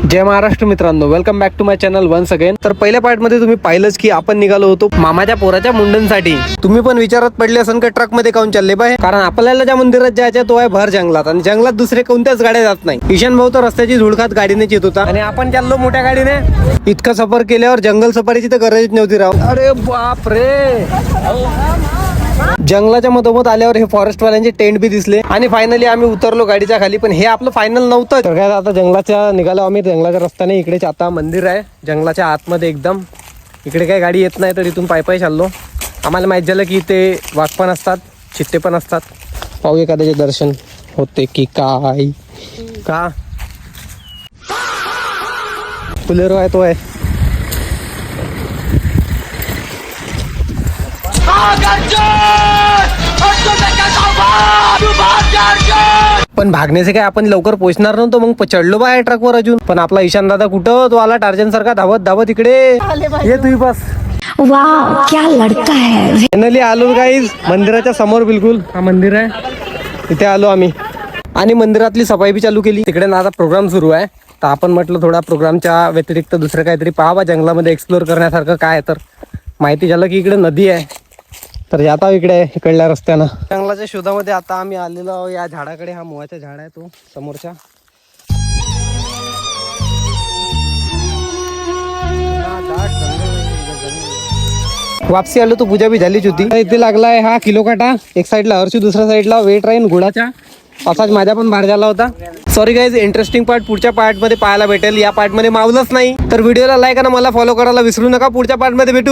जय महाराष्ट्र मित्रांनो, welcome back to my channel once again. तर पहिल्या पार्ट मध्ये तुम्ही पाहिलंच की आपण निघालो होतो मामाच्या पोराच्या मुंडनसाठी. तुम्ही पण विचारत पडले असन का ट्रक मध्ये काऊन चालले बाय, कारण आपल्याला ज्या मंदिरात जायचं तो आहे भर जंगलात, आणि जंगलात दुसरे कोणत्याच गाड्या जात नाही. ईशान भाऊ तर रस्त्याची झुडखात गाडीनेच येत होता आणि आपण चाललो मोठ्या गाडीने. इतका सफर केल्यावर जंगल सफारीची तर गरज नव्हती राव. अरे बाप रे, जंगलाच्या मधोमध आल्यावर हे फॉरेस्ट वाल्यांचे टेंट बी दिसले आणि फायनली आम्ही उतरलो गाडीच्या खाली. पण हे आपलं फायनल नव्हतं. तर काय आता जंगलाच्या निघालो आम्ही, जंगलाच्या रस्त्याने. इकडेच आता मंदिर आहे जंगलाच्या आतमध्ये एकदम. इकडे काही गाडी येत नाही तर इथून पायी चाललो. आम्हाला माहित झालं की इथे वाघ पण असतात, चित्ते पण असतात. पाहू एखाद्याचे दर्शन होते की काय. का फुलेरो आहे तो आहे. पण भागण्याचे काय आपण लवकर पोहोचणार नव्हतो. मग चढलो बाय ट्रकवर अजून. पण आपला ईशान दादा कुठं, तो आला टार्जन सारखा धावत धावत इकडे. ये तुम्ही बस. वाह क्या लड़का है. फायनली आलो गाईज मंदिराच्या समोर. बिलकुल हा मंदिर आहे, तिथे आलो आम्ही. आणि मंदिरातली सफाई बी चालू केली. तिकडे ना आता प्रोग्राम सुरू आहे. तर आपण म्हटलं थोडा प्रोग्रामच्या व्यतिरिक्त दुसरं काहीतरी पाहावा जंगलामध्ये, एक्सप्लोर करण्यासारखं काय. तर माहिती झालं की इकडे नदी आहे. तर जाता इकडे इकडल्या रस्त्यानं जंगलाच्या शोधामध्ये आता आम्ही आलेलो आहोत या झाडाकडे. हा मोहाचा झाड आहे तो समोरच्या. वापसी आलो तो पूजा बी झालीच होती. इथे लागलाय हा किलो काटा. एक साईडला हर्षू, दुसऱ्या साईडला वेट राहीन घोडाच्या. असाच माझ्या पण बाहेर झाला होता. सॉरी गाईज, इंटरेस्टिंग पार्ट पुढच्या पार्ट मध्ये पाहायला भेटेल. या पार्ट मध्ये मावलंच नाही तर व्हिडिओला लाईक आणि मला फॉलो करायला विसरू नका. पुढच्या पार्ट मध्ये भेटू.